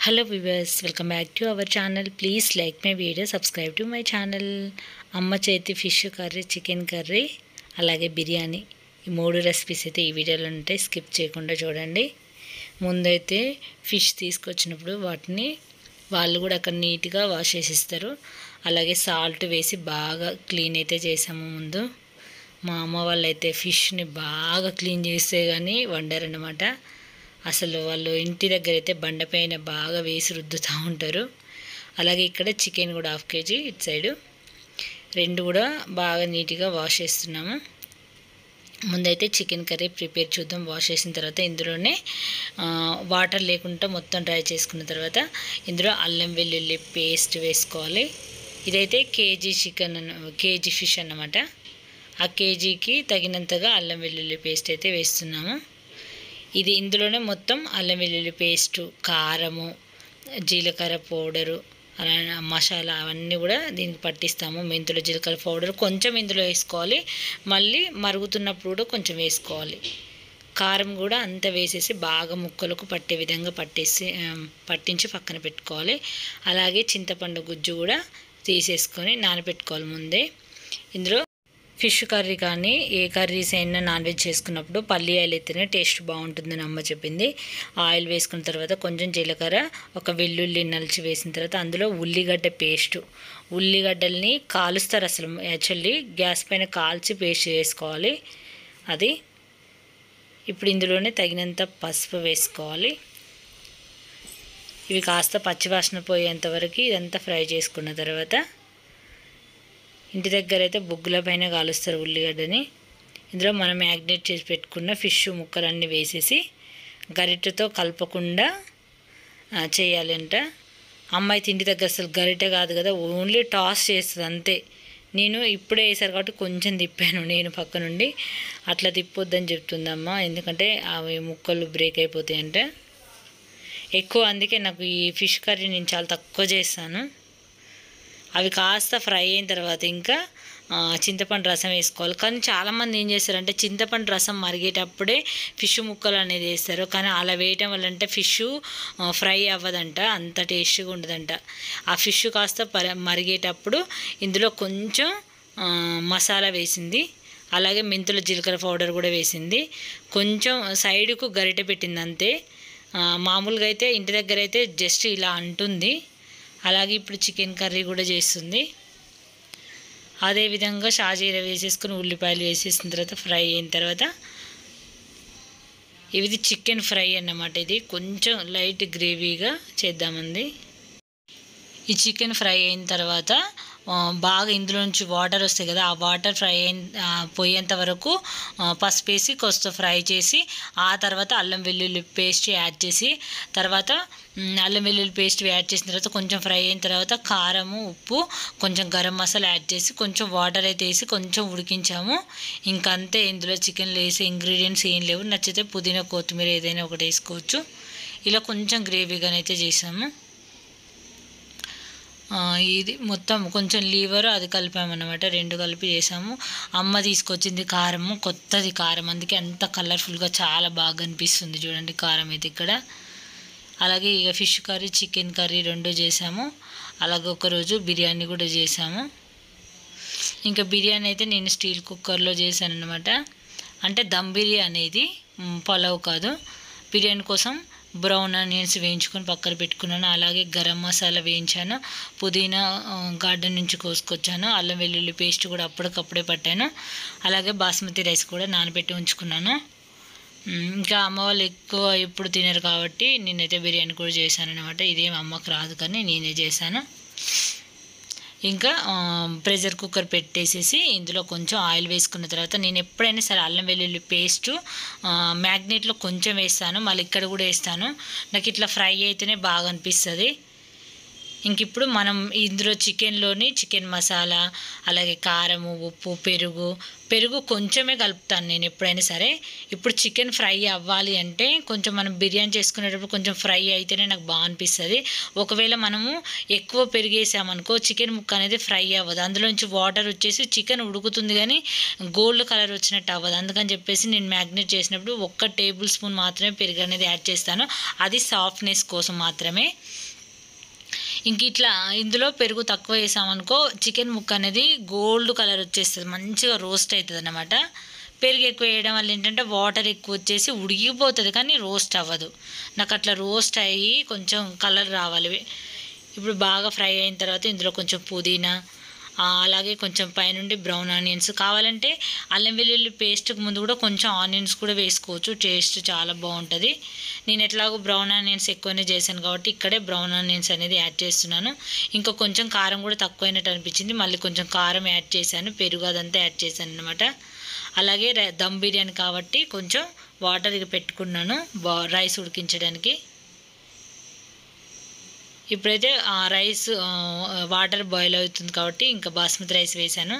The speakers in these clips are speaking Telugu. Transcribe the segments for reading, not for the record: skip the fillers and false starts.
Hello viewers, welcome back to our channel. Please like my video, subscribe to my channel. అమ్మ చేతి ఫిష్ కర్రీ, చికెన్ కర్రీ, అలాగే బిర్యానీ, ఈ మూడు రెసిపీస్ అయితే ఈ వీడియోలో ఉంటాయి. స్కిప్ చేయకుండా చూడండి. ముందైతే ఫిష్ తీసుకొచ్చినప్పుడు వాటిని వాళ్ళు కూడా అక్కడ నీట్గా వాష్ చేసి ఇస్తారు. అలాగే సాల్ట్ వేసి బాగా క్లీన్ అయితే చేసాము. ముందు మా అమ్మ వాళ్ళైతే ఫిష్ని బాగా క్లీన్ చేస్తే కానీ వండారన్నమాట. అసలు వాళ్ళు ఇంటి దగ్గర అయితే బండపైన బాగా వేసి రుద్దుతూ ఉంటారు. అలాగే ఇక్కడ చికెన్ కూడా 1/2 kg ఇటు సైడు రెండు కూడా బాగా నీట్గా వాష్ చేస్తున్నాము. ముందైతే చికెన్ కర్రీ ప్రిపేర్ చూద్దాం. వాష్ చేసిన తర్వాత ఇందులోనే వాటర్ లేకుండా మొత్తం డ్రై చేసుకున్న తర్వాత ఇందులో అల్లం వెల్లుల్లి పేస్ట్ వేసుకోవాలి. ఇదైతే కేజీ ఫిష్ అన్నమాట. ఆ కేజీకి తగినంతగా అల్లం వెల్లుల్లి పేస్ట్ అయితే వేస్తున్నాము. ఇది ఇందులోనే మొత్తం అల్లం వెల్లుల్లి పేస్టు, కారము, జీలకర్ర పౌడరు, అలా మసాలా అవన్నీ కూడా దీనికి పట్టిస్తాము. మెంతులు, జీలకర్ర పౌడర్ కొంచెం ఇందులో వేసుకోవాలి. మళ్ళీ మరుగుతున్నప్పుడు కూడా కొంచెం వేసుకోవాలి. కారం కూడా అంత వేసేసి బాగా ముక్కలకు పట్టే విధంగా పట్టించి పక్కన పెట్టుకోవాలి. అలాగే చింతపండు గుజ్జు కూడా తీసేసుకొని నానబెట్టుకోవాలి ముందే. ఇందులో ఫిష్ కర్రీ కానీ ఏ కర్రీస్ అయినా నాన్ వెజ్ చేసుకున్నప్పుడు పల్లి ఆయిల్ అయితేనే టేస్ట్ బాగుంటుందని అమ్మ చెప్పింది. ఆయిల్ వేసుకున్న తర్వాత కొంచెం జీలకర్ర, ఒక వెల్లుల్లి నలిచి వేసిన తర్వాత అందులో ఉల్లిగడ్డ పేస్టు, ఉల్లిగడ్డల్ని కాలుస్తారు. అసలు యాక్చువల్లీ గ్యాస్ పైన కాల్చి పేస్ట్ వేసుకోవాలి. అది ఇప్పుడు ఇందులోనే తగినంత పసుపు వేసుకోవాలి. ఇవి కాస్త పచ్చివాసన పోయేంత వరకు ఇదంతా ఫ్రై చేసుకున్న తర్వాత ఇంటి దగ్గర అయితే బొగ్గుల పైన కాలుస్తారు ఉల్లిగడ్డని. ఇందులో మనం మ్యాగ్నేట్ చేసి పెట్టుకున్న ఫిష్ ముక్కలన్నీ వేసేసి గరిటెతో కలపకుండా చేయాలంట. అమ్మాయి ఇంటి దగ్గర అసలు గరిటె కాదు కదా, ఓన్లీ టాస్ చేస్తుంది అంతే. నేను ఇప్పుడే వేసారు కాబట్టి కొంచెం తిప్పాను నేను పక్క నుండి. అట్లా తిప్పొద్దని చెప్తుంది అమ్మ, ఎందుకంటే అవి ముక్కలు బ్రేక్ అయిపోతాయంట ఎక్కువ. అందుకే నాకు ఈ ఫిష్ కర్రీ నేను చాలా తక్కువ చేస్తాను. అవి కాస్త ఫ్రై అయిన తర్వాత ఇంకా చింతపండు రసం వేసుకోవాలి. కానీ చాలామంది ఏం చేస్తారంటే చింతపండు రసం మరిగేటప్పుడే ఫిష్ ముక్కలు అనేది వేస్తారు. కానీ అలా వేయటం వల్ల అంటే ఫిష్ ఫ్రై అవ్వదంట, అంత టేస్ట్గా ఉండదంట. ఆ ఫిష్ కాస్త మరిగేటప్పుడు ఇందులో కొంచెం మసాలా వేసింది. అలాగే మెంతుల జీలకర్ర పౌడర్ కూడా వేసింది. కొంచెం సైడ్కు గరిటె పెట్టింది అంతే. మామూలుగా అయితే ఇంటి దగ్గర అయితే జస్ట్ ఇలా అంటుంది. అలాగే ఇప్పుడు చికెన్ కర్రీ కూడా చేస్తుంది. అదేవిధంగా షాజీరా వేసేసుకుని ఉల్లిపాయలు వేసేసిన తర్వాత ఫ్రై అయిన తర్వాత ఇది చికెన్ ఫ్రై అన్నమాట. ఇది కొంచెం లైట్ గ్రేవీగా చేద్దామంది. ఈ చికెన్ ఫ్రై అయిన తర్వాత బాగా ఇందులో నుంచి వాటర్ వస్తాయి కదా, ఆ వాటర్ పోయేంత వరకు పసుపు వేసి కొంచెం ఫ్రై చేసి ఆ తర్వాత అల్లం వెల్లుల్లి పేస్ట్ యాడ్ చేసి తర్వాత అల్లం వెల్లుల్లి పేస్ట్ యాడ్ చేసిన తర్వాత కొంచెం ఫ్రై అయిన తర్వాత కారము, ఉప్పు, కొంచెం గరం మసాలా యాడ్ చేసి కొంచెం వాటర్ అయితే వేసి కొంచెం ఉడికించాము. ఇంకంతే. ఇందులో చికెన్లో వేసే ఇంగ్రీడియంట్స్ ఏం లేవు. నచ్చితే పుదీనా, కొత్తిమీర ఏదైనా ఒకటి వేసుకోవచ్చు. ఇలా కొంచెం గ్రేవీగానైతే చేసాము. ఇది మొత్తం కొంచెం లీవర్ అది కలిపామన్నమాట, రెండు కలిపి చేసాము. అమ్మ తీసుకొచ్చింది కారము, కొత్తది కారం, అందుకే అంత కలర్ఫుల్గా చాలా బాగా అనిపిస్తుంది. చూడండి కారం అయితే ఇక్కడ. అలాగే ఇక ఫిష్ కర్రీ, చికెన్ కర్రీ రెండు చేసాము. అలాగే ఒకరోజు బిర్యానీ కూడా చేసాము. ఇంకా బిర్యానీ అయితే నేను స్టీల్ కుక్కర్లో చేశాను అన్నమాట. అంటే దమ్ బిర్యానీ, ఇది పలావ్ కాదు. బిర్యానీ కోసం బ్రౌన్ ఆనియన్స్ వేయించుకొని పక్కన పెట్టుకున్నాను. అలాగే గరం మసాలా వేయించాను. పుదీనా గార్డెన్ నుంచి కోసుకొచ్చాను. అల్లం వెల్లుల్లి పేస్ట్ కూడా అప్పటికప్పుడే పట్టాను. అలాగే బాస్మతి రైస్ కూడా నానబెట్టి ఉంచుకున్నాను. ఇంకా అమ్మ వాళ్ళు ఎక్కువ ఎప్పుడు తినరు కాబట్టి నేనైతే బిర్యానీ కూడా చేశాను అనమాట. ఇదేం అమ్మకు రాదు కానీ నేనే చేశాను. ఇంకా ప్రెషర్ కుక్కర్ పెట్టేసేసి ఇందులో కొంచెం ఆయిల్ వేసుకున్న తర్వాత నేను ఎప్పుడైనా సరే అల్లం వెల్లుల్లి పేస్టు మ్యాగ్నేట్లో కొంచెం వేస్తాను, మళ్ళీ ఇక్కడ కూడా వేస్తాను. నాకు ఇట్లా ఫ్రై అయితేనే బాగా అనిపిస్తుంది. ఇంక ఇప్పుడు మనం ఇందులో చికెన్ మసాలా, అలాగే కారము, ఉప్పు, పెరుగు కొంచెమే కలుపుతాను నేను ఎప్పుడైనా సరే. ఇప్పుడు చికెన్ ఫ్రై అవ్వాలి అంటే కొంచెం మనం బిర్యానీ చేసుకునేటప్పుడు కొంచెం ఫ్రై అయితేనే నాకు బాగా అనిపిస్తుంది. ఒకవేళ మనము ఎక్కువ పెరుగు వేసామనుకో చికెన్ ముక్క అనేది ఫ్రై అవ్వదు, అందులోంచి వాటర్ వచ్చేసి చికెన్ ఉడుకుతుంది కానీ గోల్డ్ కలర్ వచ్చినట్టు అవ్వదు. అందుకని చెప్పేసి నేను మ్యాగ్నేట్ చేసినప్పుడు 1 టేబుల్ స్పూన్ మాత్రమే పెరుగు అనేది యాడ్ చేస్తాను, అది సాఫ్ట్నెస్ కోసం మాత్రమే. ఇంక ఇట్లా ఇందులో పెరుగు తక్కువ వేసామనుకో చికెన్ ముక్క అనేది గోల్డ్ కలర్ వచ్చేస్తుంది, మంచిగా రోస్ట్ అవుతుంది అన్నమాట. పెరుగు ఎక్కువ వేయడం వల్ల ఏంటంటే వాటర్ ఎక్కువ వచ్చేసి ఉడికిపోతుంది కానీ రోస్ట్ అవ్వదు. నాకు అట్లా రోస్ట్ అయ్యి కొంచెం కలర్ రావాలి. ఇప్పుడు బాగా ఫ్రై అయిన తర్వాత ఇందులో కొంచెం పుదీనా, అలాగే కొంచెం పైనుండి బ్రౌన్ ఆనియన్స్, కావాలంటే అల్లం వెల్లుల్లి పేస్ట్కి ముందు కూడా కొంచెం ఆనియన్స్ కూడా వేసుకోవచ్చు, టేస్ట్ చాలా బాగుంటుంది. నేను ఎట్లాగో బ్రౌన్ ఆనియన్స్ ఎక్కువనే చేశాను కాబట్టి ఇక్కడే బ్రౌన్ ఆనియన్స్ అనేది యాడ్ చేస్తున్నాను. ఇంకా కొంచెం కారం కూడా తక్కువైనట్టు అనిపించింది, మళ్ళీ కొంచెం కారం యాడ్ చేశాను, పెరుగు అదంతా యాడ్ చేశాను అనమాట. అలాగే దమ్ బిర్యానీ కాబట్టి కొంచెం వాటర్ పెట్టుకున్నాను రైస్ ఉడికించడానికి. ఇప్పుడైతే రైస్ వాటర్ బాయిల్ అవుతుంది కాబట్టి ఇంకా బాస్మతి రైస్ వేసాను.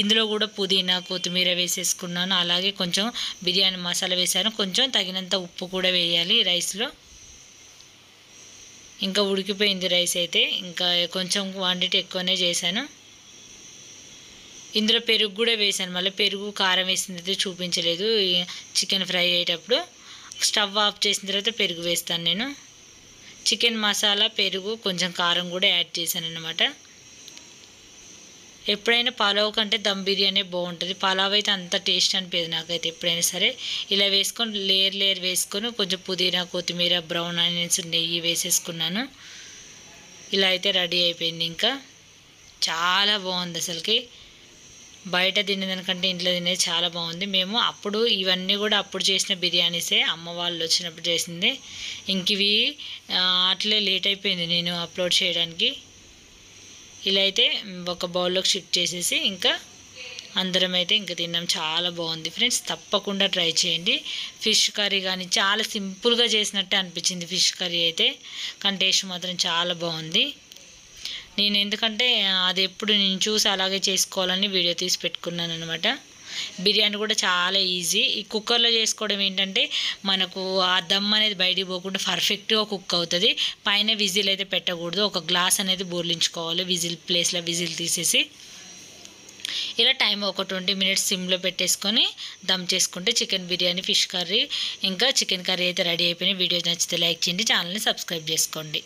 ఇందులో కూడా పుదీనా, కొత్తిమీర వేసేసుకున్నాను, అలాగే కొంచెం బిర్యానీ మసాలా వేసాను, కొంచెం తగినంత ఉప్పు కూడా వేయాలి రైస్లో. ఇంకా ఉడికిపోయింది రైస్ అయితే, ఇంకా కొంచెం క్వాంటిటీ ఎక్కువనే చేశాను. ఇందులో పెరుగు కూడా వేసాను, మళ్ళీ పెరుగు కారం వేసింది అయితే చూపించలేదు. చికెన్ ఫ్రై అయ్యేటప్పుడు స్టవ్ ఆఫ్ చేసిన తర్వాత పెరుగు వేస్తాను నేను. చికెన్ మసాలా, పెరుగు, కొంచెం కారం కూడా యాడ్ చేశాను అన్నమాట. ఎప్పుడైనా పలావ్ కంటే దమ్ బిర్యానీ బాగుంటుంది, పలావ్ అయితే అంత టేస్ట్ అనిపించదు నాకైతే. ఎప్పుడైనా సరే ఇలా వేసుకొని లేయర్ వేసుకొని కొంచెం పుదీనా, కొత్తిమీర, బ్రౌన్ ఆనియన్స్, నెయ్యి వేసేసుకున్నాను. ఇలా అయితే రెడీ అయిపోయింది. ఇంకా చాలా బాగుంది అసలుకి, బయట తినేదానికంటే ఇంట్లో తినేది చాలా బాగుంది. మేము అప్పుడు ఇవన్నీ కూడా అప్పుడు చేసిన బిర్యానీసే, అమ్మ వాళ్ళు వచ్చినప్పుడు చేసింది. ఇంక ఇవి అట్లే లేట్ అయిపోయింది నేను అప్లోడ్ చేయడానికి. ఇలా అయితే ఒక బౌల్లోకి షిఫ్ట్ చేసేసి ఇంకా అందరం అయితే ఇంకా తిన్నాం. చాలా బాగుంది ఫ్రెండ్స్, తప్పకుండా ట్రై చేయండి. ఫిష్ కర్రీ కానీ చాలా సింపుల్గా చేసినట్టే అనిపించింది ఫిష్ కర్రీ అయితే, కానీ టేస్ట్ మాత్రం చాలా బాగుంది. నేను ఎందుకంటే అది ఎప్పుడు నేను చూసి అలాగే చేసుకోవాలని వీడియో తీసి పెట్టుకున్నాను అనమాట. బిర్యానీ కూడా చాలా ఈజీ. ఈ కుక్కర్లో చేసుకోవడం ఏంటంటే మనకు ఆ దమ్ అనేది బయటికి పోకుండా పర్ఫెక్ట్గా కుక్ అవుతుంది. పైన విజిల్ అయితే పెట్టకూడదు, ఒక గ్లాస్ అనేది బోర్లించుకోవాలి విజిల్ ప్లేస్లో, విజిల్ తీసేసి ఇలా టైం ఒక 20 మినిట్స్ సిమ్లో పెట్టేసుకొని దమ్ చేసుకుంటే చికెన్ బిర్యానీ, ఫిష్ కర్రీ ఇంకా చికెన్ కర్రీ అయితే రెడీ అయిపోయినాయి. వీడియో నచ్చితే లైక్ చేయండి, ఛానల్ని సబ్స్క్రైబ్ చేసుకోండి.